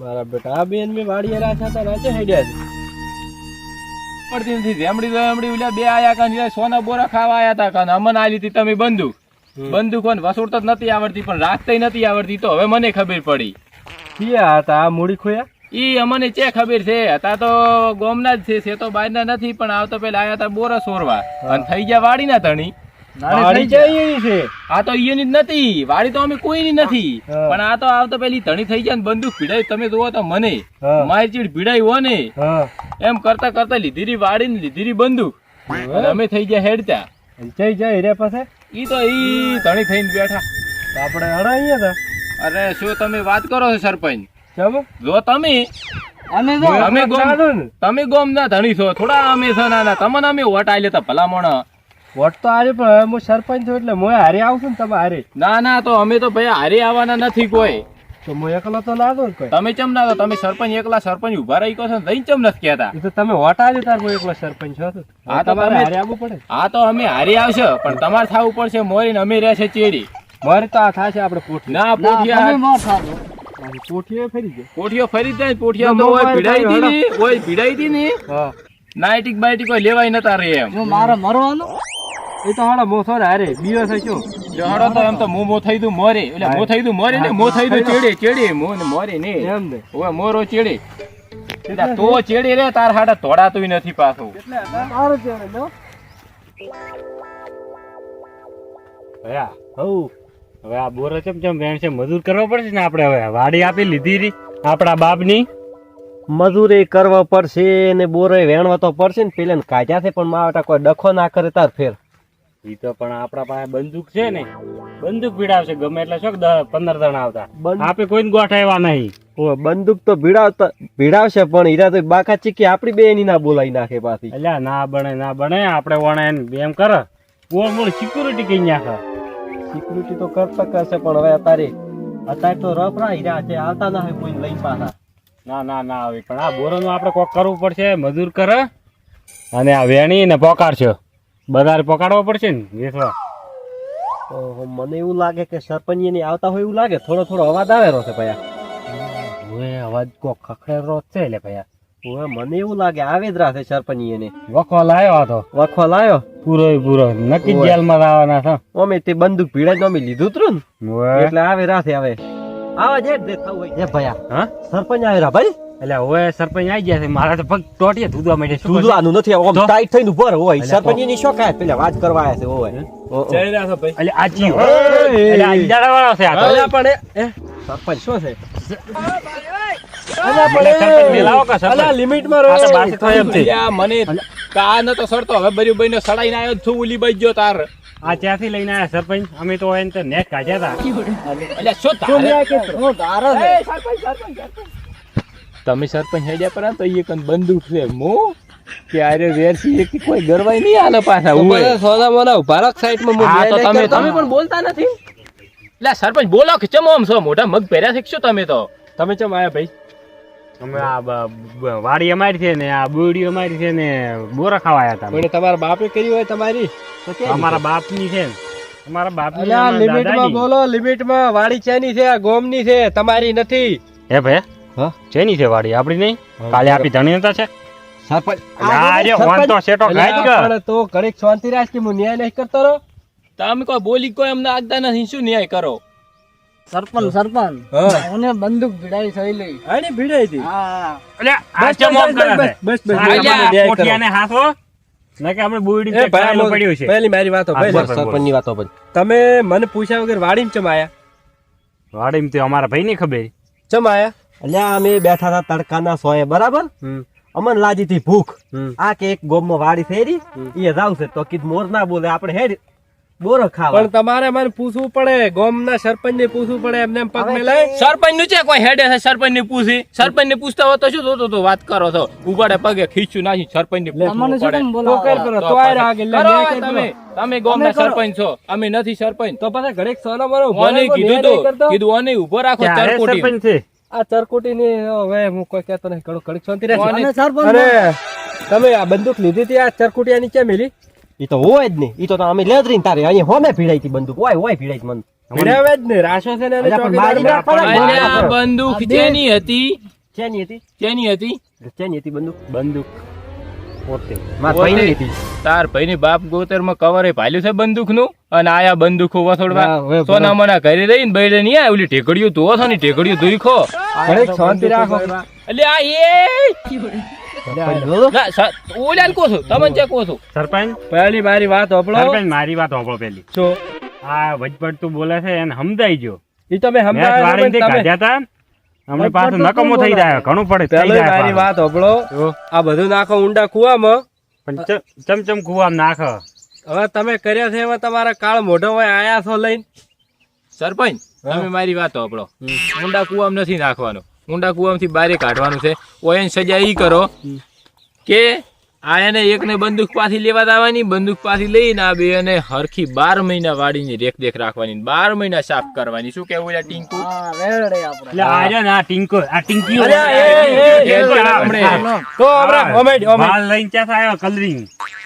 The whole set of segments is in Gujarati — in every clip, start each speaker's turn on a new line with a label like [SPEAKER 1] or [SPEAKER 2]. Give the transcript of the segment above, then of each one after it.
[SPEAKER 1] મારા બેટા આ બેન મેં વાડી રાખ્યા હતા રાચે હેડ્યા છે
[SPEAKER 2] પડતી નથી રેમડી ઓલા બે આયા કાન સોના બોરા ખાવા આયા હતા કાન અમન આલી હતી તમે બંદૂક કોણ વસૂડતો જ નથી આવડતી પણ રાખતા નથી આવડતી તો હવે મને ખબર પડી
[SPEAKER 1] ક્યાં હતા આ મૂડી ખોયા
[SPEAKER 2] ઈ અમને ચે ખબર છે હતા તો ગોમના જ છે તો બહારના નથી પણ આવતો પેલા આયા હતા બોરા સોરવા અને થઈ ગયા વાડી ના ધણી
[SPEAKER 1] વાડી જઈ છે
[SPEAKER 2] આ તો ઈયની જ નથી વાડી તો અમે કોઈની નથી પણ આ તો આવતો પેલી ધણી થઈ ગયા ને બંદૂક ભીડાઈ તમે જુઓ તો મને મારી ચીડ ભીડાઈ હો ને એમ કરતા કરતા લીધીરી વાડી ને લીધીરી બંદૂક અને અમે થઈ ગયા હેડતા
[SPEAKER 1] જઈ જઈ રે પાસે
[SPEAKER 2] ઈ તો ઈ ધણી થઈને બેઠા
[SPEAKER 1] આપણે અડાઈએ હતા
[SPEAKER 2] અરે શું તમે વાત કરો છો સરપંચ
[SPEAKER 1] ચમ
[SPEAKER 2] જો તમે તમે ગોમ ના ધણી છો થોડા અમે છો ના તમને અમે વોટ આલે તા ભલામણ
[SPEAKER 1] વોટ તો આજે પણ હું સરપંચ છું એટલે હું હારે આવશું ને તમે હારે
[SPEAKER 2] ના તો અમે તો ભાઈ હારે આવવાના નથી કોઈ
[SPEAKER 1] તો હું એકલો તો ના દઉં કોઈ
[SPEAKER 2] તમે ચમ ના દો તમે સરપંચ એકલા સરપંચ ઉભા રહી કહો છો દઈ ચમ નથી કહેતા
[SPEAKER 1] એ તો તમે વોટ આલે તાર હું એકલો સરપંચ છો
[SPEAKER 2] આ તો
[SPEAKER 1] તમારે હારે આવવું પડે
[SPEAKER 2] આ તો અમે હારે આવશે પણ તમારે થવું પડશે મોરીને અમે રહેશે ચેડી
[SPEAKER 1] મારે તો આ થશે આપણે પોઠી
[SPEAKER 2] ના પોઠિયા
[SPEAKER 1] પોઠીએ ફરી ગયો
[SPEAKER 2] પોઠિયો ફરી જાય પોઠિયા તો ઓય ભીડાઈ હતી ને
[SPEAKER 1] હા
[SPEAKER 2] નાઇટિક બાઇટિક કોઈ લેવાય નતા રે એમ
[SPEAKER 1] મારે મરવાનું એ તો હાડા મોથો હારે બીઓ છે શું
[SPEAKER 2] જહડો તો એમ તો મો થઈ દઉં મોરે એટલે મો થઈ દઉં મોરે ને મો થઈ દઉં ચેડે મો ને મોરે ને
[SPEAKER 1] એમ ને
[SPEAKER 2] ઓય મોરો ચેડે તો ચેડે રે તાર હાડા તોડાતું નથી પાછું
[SPEAKER 1] એટલે સારું ચેડે નો ભયા હઉ હવે આ બોરો ચમ વેણ છે મજૂર કરવા પડશે ને આપણે હવે વાડી આપી લીધી રી આપણા બાપની મજૂરી કરવા પડશે ને બોરો વેણવા તો પડશે ને પેલે કાઢ્યા છે પણ માવટા કોઈ ડખો ના કરે તાર ફેર ઈ તો પણ આપણા પાસે બંદૂક છે ને બંદૂક ભીડાવશે ગમે એટલે શું 15 જણા આવતા આપે કોઈને ગોઠાવ્યા નહીં બંદૂક તો ભીડાવશે પણ હીરા તો બાકા ચીકી આપડી બે એની ના બોલાવી નાખે પાછી એટલે ના બને આપણે વણે એમ કરે બોલ સિક્યુરિટી કઈ નાખે સિક્યુરિટી તો કરતા કરશે પણ હવે અત્યારે તો રફરા હીરા છે આવતા ના હોય કોઈ લઈ પાછા ના આવે પણ આ બોરો નું આપડે કોક કરવું પડશે મજૂર કરે અને આ વેણી ને પોકાડશે બધારે પકડવા પડશે ને વેચવા મને એવું લાગે કે સરપંચ ની આવતા હોય એવું લાગે થોડો અવાજ આવેલો છે ભયા અવાજ કોક ખખડેલો છે એટલે ભયા મને એવું લાગે આવે જ રાખે સરપંચ એને વખો લાયો પૂરો નક્કી જેલ માં આવવાના છે અમે તે બંદૂક ભીડાઈ અમે લીધું તું ને એટલે આવે રાતે આવે આવા જે દેખાવ હોય ભયા સરપંચ આવેલા ભાઈ એટલે હવે સરપંચ આવી ગયા છે મારા તો પગ ટોટીએ ધૂદવા માંડે ધૂદવાનું નથી ઓમ ટાઈટ થઈને ઉભો હોય સરપંચ ની શોકાય પેલા વાત કરવા આવ્યા છે હોય જઈ રહ્યા છો ભાઈ એટલે આજી એટલે આંડાળા વાળો છે આ તો પણ સરપંચ શું છે ત્યાંથી લઈને આયા સરપંચ અમે તો નેટ કાઢ્યા હતા
[SPEAKER 2] તમે સરપંચ હેડ્યા પર તો એ કન બંદૂક છે મો કે આરે વેરસી એક કોઈ ગરવાઈ નહીં આલે પાછા
[SPEAKER 1] સોના મોના ઉભા સાઈડમાં
[SPEAKER 2] તમે પણ બોલતા નથી એટલે સરપંચ બોલો કે ચમ આમ છો મોટા મગ પહેર્યા શીખશો તમે તો
[SPEAKER 1] તમે ચમ આયા ભાઈ અમે આ વાડી અમારી છે ને આ બોડી અમારી છે ને બોરા ખાવાયા હતા પણ તમારા બાપે કરી હોય તમારી અમારા બાપની છે તમારા બાપની લિમિટમાં બોલો લિમિટમાં વાડી ચેની છે આ ગોમની છે તમારી નથી હે ભાઈ હા ચેની છે વાડી આપડી નહીં કાલે આપી ધણી નતા છે સરપંચ અરે ઓન તો સેટો ગાઈ ગયો તો ઘડીક શાંતિ રાખ કે હું ન્યાય નહીં કરતો રહો
[SPEAKER 2] તમે કોઈ બોલી કોઈ અમને આગતા નથી શું ન્યાય કરો
[SPEAKER 3] સરપંચ અને બંદૂક ભીડાઈ થઈ લઈ
[SPEAKER 1] આની ભીડાઈ હતી
[SPEAKER 3] હા
[SPEAKER 1] એટલે આ ચમ ઓમ કરે બસ પોઠિયાને હાથો ના કે આપણે બોડી ચેક કરેલો પડ્યો છે પહેલી મારી વાતો પહેલી સરપંચની વાતો પછી તમે મને પૂછ્યા વગર વાડીમાં ચમ આયા વાડીમાં તે અમારા ભાઈ ની ખબર ચમ આયા એટલે અમે બેઠા હતા તડકાના સોએ બરાબર અમન લાજી હતી ભૂખ આ કે એક ગોમમાં વાડી ફેરી એ જાવશે તો કીધું મોર ના બોલે આપણે હેડ બોરો ખાવા પણ તમારે મને પૂછવું પડે ગોમના સરપંચ ને પૂછવું પડે એમને પગ મેલાય
[SPEAKER 2] સરપંચ નું છે કોઈ હેડે છે સરપંચ ને પૂછી સરપંચ ને પૂછતા હોય તો શું જોતો તો વાત કરો છો ઉગાડે પગે ખીચું નાખી સરપંચ ને તમે ગોમના સરપંચ છો અમે નથી સરપંચ
[SPEAKER 1] તો પછી ઘરે સોના મારો
[SPEAKER 2] કીધું અને ઉભો રાખો
[SPEAKER 1] સરપંચ છે આ ચરકોટી ની હવે હું કોઈ કહેતો નહીં ઘણો ઘડીક શાંતિ રાખો અરે તમે આ બંદૂક લીધી હતી આ ચરકોટિયા ની ક્યાં મેલી ઈ તો હોય જ નહીં ઈ તો અમે લેદરીને તારે અહીંયા હોમે ભીડાઈ હતી બંદૂક હોય ભીડાઈ મન ભીડાવે જ ને રાશો છે ને
[SPEAKER 2] બંદૂક જેની હતી
[SPEAKER 1] ચેની હતી
[SPEAKER 2] શેની હતી?
[SPEAKER 1] ચેની હતી બંદૂક
[SPEAKER 2] બંદૂક.
[SPEAKER 1] પોતે
[SPEAKER 2] પોતે.
[SPEAKER 1] મારા ભાઈની હતી
[SPEAKER 2] તાર ભાઈની બાપ ગોતરમાં કવરે ભાલ્યું છે બંદૂકનું અને આયા બંદૂકો વસોડવા.
[SPEAKER 1] હા, હવે
[SPEAKER 2] સોના મના ઘરે રહીને બૈરે નહીં આ ઓલી ઢેકડીયું ધોવો છો ને ઢેકડીયું ધોઈ ખો.
[SPEAKER 1] ઘડીક શાંતિ રાખો
[SPEAKER 2] એટલે આ ના, ઓલાને કહો છો તમને ચેક કહો છો.
[SPEAKER 1] સરપંચ
[SPEAKER 2] પહેલી મારી વાત સાંભળો.
[SPEAKER 1] સરપંચ મારી વાત સાંભળો પેલી
[SPEAKER 2] જો
[SPEAKER 1] આ વચપડતું બોલે છે એને સમજાઈ ગયો
[SPEAKER 2] ઈ તમે
[SPEAKER 1] મેં
[SPEAKER 2] સમજાવ્યા
[SPEAKER 1] વાળીને
[SPEAKER 2] તમે.
[SPEAKER 1] કાઢ્યા તા હમણાં પાછું નકમો થઈ જાય ઘણું પડે થઈ
[SPEAKER 2] પહેલી
[SPEAKER 1] જાય
[SPEAKER 2] મારી
[SPEAKER 1] પાછું.
[SPEAKER 2] વાત સાંભળો.
[SPEAKER 1] જો,
[SPEAKER 2] આ બધું નાખો ઊંડા કુવામાં.
[SPEAKER 1] પણ ચમચમ કુવા નાખ
[SPEAKER 2] હવે તમે કર્યા છે એમાં તમારા કાળ મોઢો હોય આયા છો લઈને. સરપંચ તમે મારી વાત સાંભળો. ઊંડા કુવામાં નથી નાખવાનું, ઊંડા કુવામાંથી બારે કાઢવાનું છે. ઓયન સજા ઈ કરો કે આ એને એકને બંદૂક પાછી લેવા દાવાની, બંદૂક પાછી લઈને આ બે ને હરખી 12 મહિના વાડીની રેખદેખ રાખવાની, 12 મહિના સાફ કરવાની. શું કેવું છે ટીંકુ?
[SPEAKER 3] હા રેડે આપણે
[SPEAKER 1] એટલે આ રહ્યો ને આ ટીંકો આ ટીંકી
[SPEAKER 2] અલ્યા, તો આપણે ઓમેડ ઓમેડ
[SPEAKER 1] માલ લઈને ક્યાં આવ્યો કલરિંગ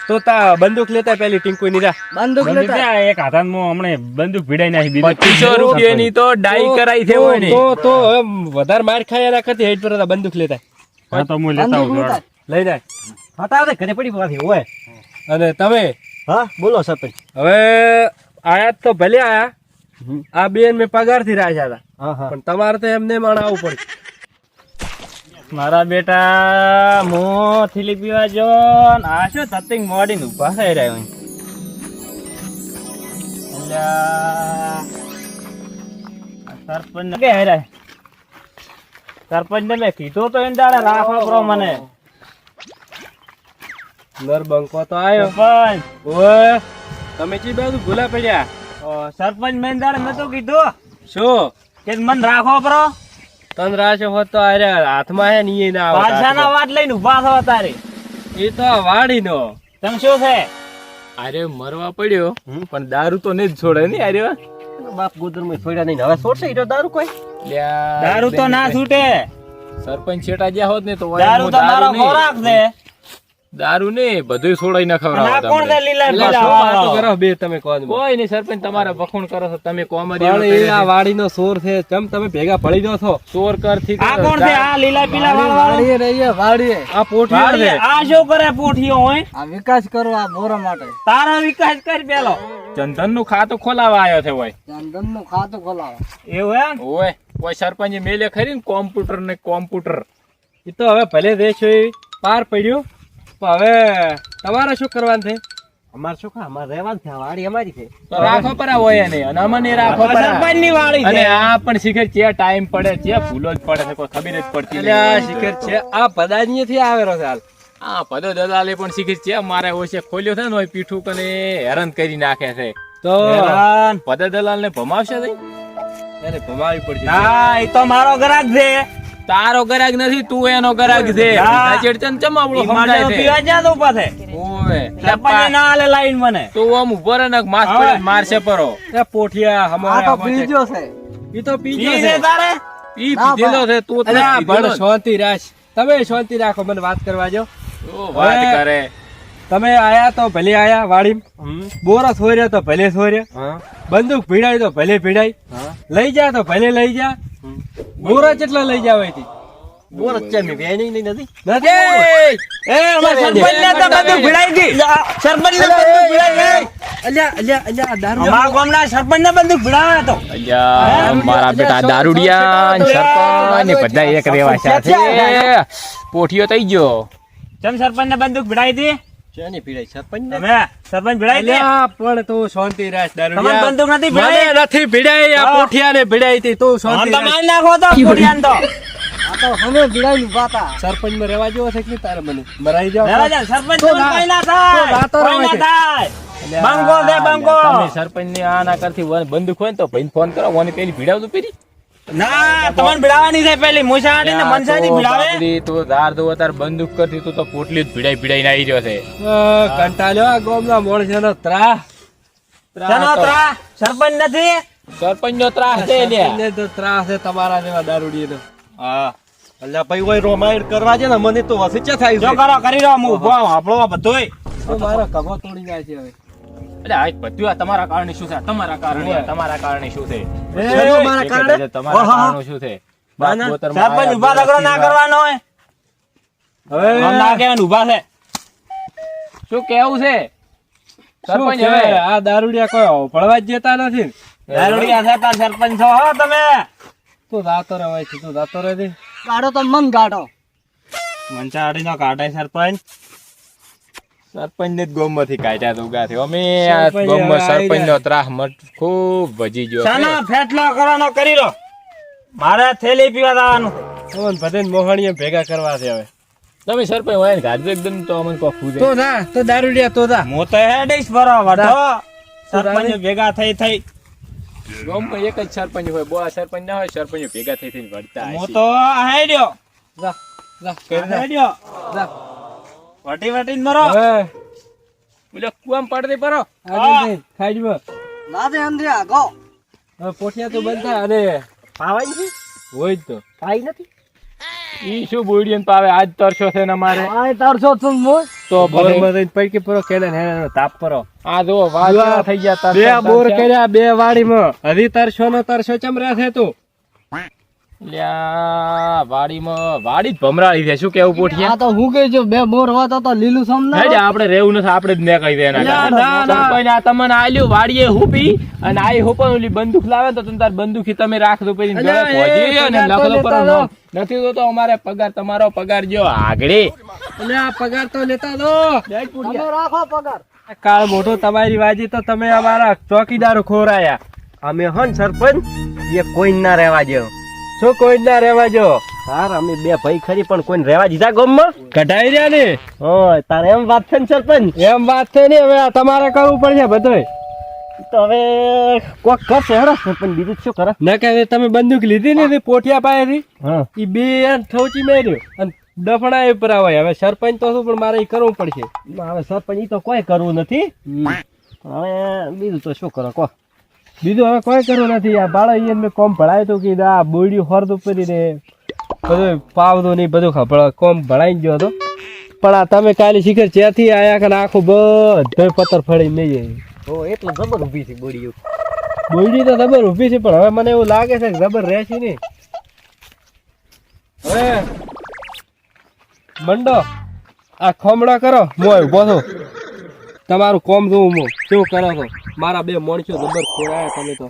[SPEAKER 2] તો તા બંદૂક લેતા પેલી ટીંકુ ની રા
[SPEAKER 3] બંદૂક
[SPEAKER 1] બંદૂક
[SPEAKER 3] લેતા
[SPEAKER 1] છે, એક હાથમાં હમણે બંદૂક ભીડાઈ નાખી બીજું
[SPEAKER 2] 2500 રૂપિયાની તો ડાઈ કરાઈ છે હોય ને.
[SPEAKER 4] તો વધારે માર ખાય એના કરતી હેડ પર બંદૂક લેતા
[SPEAKER 1] હા તો હું લેતા
[SPEAKER 3] બંદૂક
[SPEAKER 1] આવું
[SPEAKER 3] લેતા
[SPEAKER 4] લઈ જાય.
[SPEAKER 1] હટાવે ઘરે પડી પાછી હોય
[SPEAKER 4] અને તમે
[SPEAKER 1] હા બોલો સરપંચ
[SPEAKER 4] હવે આયા તો ભલે આયા, આ બેન મેં પગાર થી રાખ્યા હતા,
[SPEAKER 1] હા હા
[SPEAKER 4] પણ તમારે તો એમને માણ આવવું પડે.
[SPEAKER 2] મારા બેટા મો થીલી પીવા જો ને આ શું તતિંગ મોડીને ઊભા થઈ રહ્યા હોય. અલ્યા, આ સરપંચ કે હેરાય સરપંચ ને મેં કીધું તો એને દાડે રાખો પ્રો મને.
[SPEAKER 4] નર બંકો તો આયો.
[SPEAKER 2] સરપંચ
[SPEAKER 4] ઓય તમે ચી બાજુ ભૂલા પડ્યા?
[SPEAKER 2] સરપંચ મેં દાડે નતું કીધું
[SPEAKER 4] શું
[SPEAKER 2] કે મન રાખો પ્રો.
[SPEAKER 4] તન રાશે હોત તો આર્યા હાથમાં હે ને ઈ ના આવત
[SPEAKER 2] પાછાના
[SPEAKER 4] હાથમાં.
[SPEAKER 2] વાત લઈને ઊભા થવા તારે.
[SPEAKER 4] ઈ તો વાડી નો
[SPEAKER 2] તને શું છે? અરે મરવા પડ્યો પણ દારૂ તો નહીં જ છોડે ને. અરે
[SPEAKER 1] બાપ ગોદર માં છોડ્યા નહીં હવે છોડશે ઈ તો દારૂ કોઈ
[SPEAKER 2] દારૂ તો ના છૂટે. સરપંચ છેટા જ્યાં હોત ને તો દારૂ
[SPEAKER 3] તો મારો ખોરાક છે.
[SPEAKER 2] દારૂ ને બધું છોડાઈ ના
[SPEAKER 3] અને આ કોણ છે
[SPEAKER 2] ખવડાવતા.
[SPEAKER 3] લીલા
[SPEAKER 4] એટલે
[SPEAKER 3] પીલા
[SPEAKER 4] શું વાતો
[SPEAKER 3] વાળો?
[SPEAKER 4] કરો બે તમે કોણ?
[SPEAKER 2] કોઈ નહીં સરપંચ તમારા વખોણ કરો છો તમે કોમેડી
[SPEAKER 4] પણ એ આ વાડીનો સોર છે, કેમ તમે ભેગા પડી જાવ છો?
[SPEAKER 2] ચોર કરથી
[SPEAKER 3] આ કોણ છે? આ લીલા પીલા વાળો?
[SPEAKER 4] વાડીએ રહીએ, વાડીએ. આ પોઠિયો છે.
[SPEAKER 3] આ શું કરે પોઠિયો હોય? આ વિકાસ કરવા બોરા માટે. તારો વિકાસ કર પેલો.
[SPEAKER 2] જનધન નું ખાતું ખોલાવા આવ્યો છે હોય
[SPEAKER 3] જનધન નું ખાતું ખોલાવે.
[SPEAKER 2] એવું એમ ઓય કોઈ સરપંચ મેલે ખરી ને કોમ્પ્યુટર ને કોમ્પ્યુટર.
[SPEAKER 4] ઈ તો હવે ભલે દેશો એ પાર પડ્યું, પણ હવે તમારે શું કરવાનું છે?
[SPEAKER 1] અમાર શું ખા અમાર રહેવાનું છે આ વાડી અમારી છે
[SPEAKER 2] તો રાખો પરા હોય એને અને અમને રાખો પરા.
[SPEAKER 3] સરપંચ ની વાળી
[SPEAKER 2] અને
[SPEAKER 3] છે.
[SPEAKER 2] આ પણ શીખર છે ટાઈમ પડે છે ભૂલો જ પડે છે કોઈ ખબર જ પડતી
[SPEAKER 4] એટલે આ
[SPEAKER 2] નહીં.
[SPEAKER 4] શિખર છે, આ પદાજી થી આવેલો છે હાલ.
[SPEAKER 2] હા પદો દલાલે પણ શીખર છે મારે ઓછે ખોલ્યો છે ને હોય પીઠું કને હેરાન કરી નાખે છે.
[SPEAKER 4] તો
[SPEAKER 2] પદો દલાલ ને ભમાવશે તઈ?
[SPEAKER 4] એને ભમાવી પડશે.
[SPEAKER 3] હા એ તો મારો ગ્રાહક છે.
[SPEAKER 2] તારો ગરાગ નથી તું એનો ગરાગ છે.
[SPEAKER 3] હા.
[SPEAKER 2] ચેડચન ચમાવડો
[SPEAKER 3] ઈ માટે
[SPEAKER 2] સમજાય
[SPEAKER 3] તો
[SPEAKER 2] છે.
[SPEAKER 3] પીવા જ્યાં તો ઉભા છે.
[SPEAKER 2] ઓવે
[SPEAKER 3] સરપંચ ના આલે લાઈન મને.
[SPEAKER 2] તો આમ ઉભો રહે ને માસ
[SPEAKER 3] હવે.
[SPEAKER 2] પડે મારશે પરો.
[SPEAKER 4] એ પોઠિયા હમારે
[SPEAKER 3] પીજો છે.
[SPEAKER 4] ઈ તો પીજો
[SPEAKER 3] ઈ
[SPEAKER 4] છે.
[SPEAKER 3] છે તારે?
[SPEAKER 2] ઈ પીધેલો છે તું
[SPEAKER 4] અરે આ
[SPEAKER 2] પીધેલો
[SPEAKER 4] ભણ
[SPEAKER 2] ને.
[SPEAKER 4] શાંતિ રાખ, તમે શાંતિ રાખો, મને વાત કરવા જો.
[SPEAKER 2] ઓ, વાત
[SPEAKER 4] હવે.
[SPEAKER 2] કરે
[SPEAKER 4] તમે આયા તો ભલે આયા વાડી, બોરા છોર્યા તો ભલે છોર્યા, બંદૂક ભીડાય તો ભલે ભીડાય, લઈ જા તો ભલે લઈ જા. બોરા કેટલા લઈ જાવ અહીંથી?
[SPEAKER 1] બોર જ છે મેં વેણી નહીં નથી
[SPEAKER 4] નથી.
[SPEAKER 3] એ અમાર સરપંચ ને તો બધું ભીડાઈ ગઈ. સરપંચ ને બધું ભીડાઈ ગઈ.
[SPEAKER 4] અલ્યા અલ્યા અલ્યા આ દારૂ
[SPEAKER 3] અમારા ગામના સરપંચ ને બધું ભીડાવે તો.
[SPEAKER 2] અલ્યા મારા બેટા દારૂડિયા ને સરપંચ ને બધા એક રેવા છે. પોઠિયો થઈ ગયો.
[SPEAKER 3] ચમ સરપંચ ને બંદૂક ભીડાઈ હતી?
[SPEAKER 1] શેની પીડાઈ સરપંચ ને
[SPEAKER 3] તમે સરપંચ ભીડાઈ હતી?
[SPEAKER 4] અલ્યા પણ તું શાંતિ રાખ
[SPEAKER 3] તમારે
[SPEAKER 4] દારૂડિયા.
[SPEAKER 3] બંદૂક નથી ભીડાઈ?
[SPEAKER 4] મને નથી ભીડાઈ, આ
[SPEAKER 3] હા.
[SPEAKER 4] પોઠિયાને ભીડાઈ હતી. તું
[SPEAKER 3] આમ
[SPEAKER 4] શાંતિ
[SPEAKER 3] તો
[SPEAKER 4] રાખ.
[SPEAKER 3] મારી નાખો તો કોડિયાન તો. આ તો હમે ભીડાઈ નું પાતા.
[SPEAKER 4] સરપંચ માં રહેવા જેવો છે કે નહીં તારે? મને મરાઈ જાવ.
[SPEAKER 3] રહેવા દે, સરપંચ
[SPEAKER 4] તો
[SPEAKER 3] તો
[SPEAKER 4] ના-
[SPEAKER 3] કઈ ના
[SPEAKER 4] તો
[SPEAKER 3] થાય.
[SPEAKER 4] રાતો
[SPEAKER 3] કઈ
[SPEAKER 4] રમે
[SPEAKER 3] ના
[SPEAKER 4] છે.
[SPEAKER 3] થાય.
[SPEAKER 2] અલ્યા,
[SPEAKER 3] બંકો દે, બંકો.
[SPEAKER 2] તમે સરપંચ ને આના કરથી બંદૂક હોય ને તો ભાઈને ફોન કરો ઓને પેલી ભીડાવતું પેલી.
[SPEAKER 3] ના તમને ભીડાવાની છે પેલી મુસાડી ને મનસાડી ભીડાવે.
[SPEAKER 2] બાપરી, તું ધાર દો તાર બંદૂક કરતી તું તો પોટલી જ ભીડાઈ આવી રહ્યો છે.
[SPEAKER 4] કંટાળ્યો આ ગામના માણસોનો ત્રાહ.
[SPEAKER 3] શેનો ત્રાસ? સરપંચ નથી?
[SPEAKER 2] સરપંચ નો ત્રાસ છે લ્યા.
[SPEAKER 4] સરપંચને તો ત્રાસ છે તમારા જેવા દારૂડીનો.
[SPEAKER 1] હા અલ્યા ભાઈ ઓય રોમાયણ કરવા છે ને મને તો વસીચા થાય
[SPEAKER 3] જો
[SPEAKER 1] છે
[SPEAKER 3] કરો કરી રહ્યો હું ઉભો આપણો બધોય.
[SPEAKER 4] તો મારો કભો તોડી જાય છે હવે.
[SPEAKER 2] એટલે આ બધું આ તમારા કારણે શું છે? તમારા કારણે શું છે?
[SPEAKER 1] શેનું મારા કારણે?
[SPEAKER 2] તમારા
[SPEAKER 1] ઓહો.
[SPEAKER 2] કારણે શું છે?
[SPEAKER 3] સરપંચ ઉભા ઝઘડો ના કરવાનો હોય.
[SPEAKER 4] હવે
[SPEAKER 3] આમ ના કહેવાનું, ઉભા છે.
[SPEAKER 2] શું કેવું છે
[SPEAKER 4] શું
[SPEAKER 2] સરપંચ
[SPEAKER 4] કે
[SPEAKER 2] હવે
[SPEAKER 4] આ દારૂડિયા કોઈ ભળવા જ જતા નથી ને?
[SPEAKER 3] દારૂડિયા છે તાર સરપંચ છો હો તમે.
[SPEAKER 4] તું જાતો રહે છે, તું જાતો રહે છે.
[SPEAKER 3] કાઢો તો મન કાઢો. મંચાડી નો કાઢે સરપંચ.
[SPEAKER 2] સરપંચ ને જ ગોમમાંથી કાઢ્યા તો ઉગા થયો અમે આ
[SPEAKER 4] સરપંચ
[SPEAKER 2] ગોમમાં
[SPEAKER 4] હવે
[SPEAKER 2] સરપંચ નો ત્રાહ મટ ખૂબ ભજી ગયો
[SPEAKER 3] શાનો ફેટલો કરવાનો કરી લો. મારે થેલી પીવા જવાનું.
[SPEAKER 4] તમને બધાને મોહણીએ ભેગા કરવા છે હવે.
[SPEAKER 2] તમે સરપંચ હોય ને ગાડજો એકદમ તો અમને કોઈ ફૂદે
[SPEAKER 4] તો જા, તો દારૂડિયા તો જા.
[SPEAKER 3] હું તો હેડીશ બરો વઢો. સરપંચ ભેગા થઈ
[SPEAKER 2] ગામમાં એક જ સરપંચ હોય બો સરપંચ ના હોય સરપંચ ભેગા થઈ થઈને વળતા
[SPEAKER 3] હું
[SPEAKER 2] હશે.
[SPEAKER 3] તો હેડ્યો
[SPEAKER 4] જા, જા, કરી જા.
[SPEAKER 3] હેડ્યો
[SPEAKER 4] જા.
[SPEAKER 3] વટીને મરો.
[SPEAKER 4] હવે
[SPEAKER 2] બોલે કુવામ પડદે પરો
[SPEAKER 4] આગળ જઈ, ખાઈડમાં.
[SPEAKER 3] નાદે અંધી આગો.
[SPEAKER 4] હવે પોઠિયા તો બંધ થાય અને
[SPEAKER 3] પાવાઈ છે
[SPEAKER 4] હોય જ તો.
[SPEAKER 3] પાઈ નથી.
[SPEAKER 2] ઈ શું બોડીને પાવે આજ તરસો છે ને અમારે
[SPEAKER 3] આય તારસો તું મોય.
[SPEAKER 2] તો
[SPEAKER 4] બોર
[SPEAKER 2] બધે
[SPEAKER 4] માં જઈને પૈકી પરો કેને હેને તાપ પરો.
[SPEAKER 2] આ જો વાજરા થઈ ગયા તાર
[SPEAKER 4] બે બોર કર્યા બે વાડીમાં. હજી તરસો નો તરસો ચમરા છે તું.
[SPEAKER 2] લ્યા વાડીમાં વાડી જ ભમરાળી છે શું કેવું પોઠિયા
[SPEAKER 3] આ તો હું કહે છું બે બોર હોતો તો લીલું સમ ના
[SPEAKER 2] હેડે આપણે રેવું નથી આપણે જ મેં કહી દે એના
[SPEAKER 3] ના,
[SPEAKER 2] કારણે.
[SPEAKER 3] ના, ના.
[SPEAKER 2] સરપંચ આ તમને આલ્યું વાડીએ હુપી અને આ હુપન ઓલી બંદૂક લાવે તો તમે તાર બંદૂકી તમે રાખજો પછી
[SPEAKER 4] અલ્યા,
[SPEAKER 2] ગળે પહોંચી
[SPEAKER 4] એ
[SPEAKER 2] અને
[SPEAKER 4] પગાર તો
[SPEAKER 2] લખો પર
[SPEAKER 4] લેતા
[SPEAKER 2] નામ. નથી તો અમારે પગાર તમારો પગાર જો આગળ
[SPEAKER 4] એટલે આ પગાર તો લેતા દો.
[SPEAKER 3] તમે રાખો પગાર.
[SPEAKER 4] આ કાળ મોટો તમારી વાજી તો તમે અમારા ચોકીદારો ખોરાયા. અમે હન સરપંચ એ કોઈ ના રહેવા જો. શું કોઈ ના રહેવા જો?
[SPEAKER 1] સાર અમે બે ભાઈ ખરી પણ કોઈ રહેવા દીધા ગામમાં
[SPEAKER 4] કઢાઈ રહ્યા ને.
[SPEAKER 1] હોય તારે એમ વાત છે ને સરપંચ.
[SPEAKER 4] એમ વાત છે ને હવે આ તમારે કરવું પડશે બધુંય.
[SPEAKER 1] તો હવે કોક કરશે હેડો સરપંચ બીજું શું કરે.
[SPEAKER 4] ના કે તમે બંદૂક લીધી ને તે પોઠિયા પાસેથી
[SPEAKER 1] હા
[SPEAKER 4] ઈ બે ઠોચી માર્યો અને દફણા ઉપર આવે. હવે સરપંચ તો શું પણ મારે ઈ કરવું પડશે.
[SPEAKER 1] હવે સરપંચ ઈ તો કોઈ કરવું નથી. હવે બીજું તો શું કરો કો.
[SPEAKER 4] બીજું હવે કોઈ કરવું નથી. આ બાળા ઈ મેં કોમ ભણાય તો કે આ બોડી હોરદ ઉપર ને બધું પાવતું નહીં બધું ખબર કોમ ભણાઈ ગયો હતો. પણ આ તમે કાલે શિખર જ્યાંથી આયા કે આખું બધું પથ્થર ફળી નહીં જાય.
[SPEAKER 1] ઓ એટલે જબર ઊભી છે બોડીઓ.
[SPEAKER 4] બોડી તો જબર ઊભી છે પણ હવે મને એવું લાગે છે કે જબર રહેશે નહીં. હવે મંડો આ ખમડા કરો મોય ઉભો છો. તમારું કોમ જોવું હું શું કરો છો. મારા બે માણસો જબર ખોરાયા તમે તો.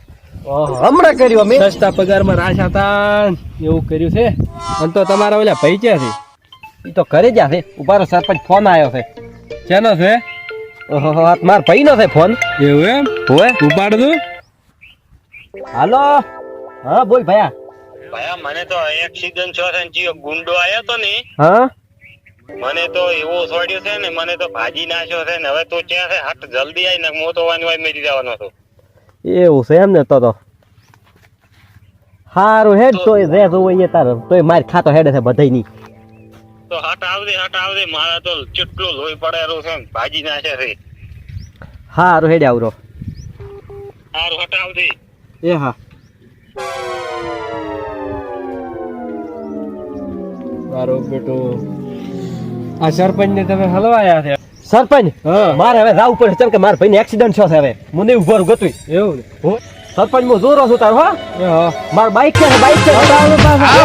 [SPEAKER 1] હમણાં કર્યું અમે.
[SPEAKER 4] સસ્તા પગારમાં રાશ હતા એવું કર્યું છે. અને તો તમારા ઓલા ભાઈ ક્યાં છે?
[SPEAKER 1] ઈ તો ઘરે જ છે. ઉભારો સરપંચ ફોન આવ્યો છે.
[SPEAKER 4] શેનો છે?
[SPEAKER 1] ઓહો માર ભાઈ નો છે ફોન.
[SPEAKER 4] એવું એમ?
[SPEAKER 1] હોય
[SPEAKER 4] ઉપાડ દઉં?
[SPEAKER 1] હાલો. હા બોલ ભયા.
[SPEAKER 5] ભયા મને તો એક્સિડન્ટ થયો છે ને જીઓ ગુંડો આવ્યો તો ને
[SPEAKER 1] હા
[SPEAKER 5] મને તો એવો છોડ્યો છે ને મને તો ભાજી નાખ્યો છે ને હવે તો ક્યાં છે હટ જલ્દી આવી ને હું તો વાની વાય મરી જવાનો છું.
[SPEAKER 1] એવું છે એમ ને તો હારું હેડ તોય રે જોવે તાર તોય માર ખાતો હેડે છે બધાય ની.
[SPEAKER 5] તો હટ આવજે મારા તો કેટલો લોહી પડેલો છે ને ભાજી નાખે છે.
[SPEAKER 1] હારું હેડ આવરો.
[SPEAKER 5] સારું હટ આવજે.
[SPEAKER 1] એ હા
[SPEAKER 4] મારો બેટો આ સરપંચ ને તમે હલવાયા છે.
[SPEAKER 1] સરપંચ
[SPEAKER 4] હા.
[SPEAKER 1] મારે હવે જાવું પડે કેમ કે મારા ભાઈ ને એક્સિડન્ટ થયો છે. હવે મને ઉભો રહું ગતું.
[SPEAKER 4] એવું ને?
[SPEAKER 1] સરપંચ હું જોરો છું તાર હો.
[SPEAKER 4] એ હા.
[SPEAKER 1] માર બાઈક છે બાઈક છે.
[SPEAKER 4] આવડો પાછો.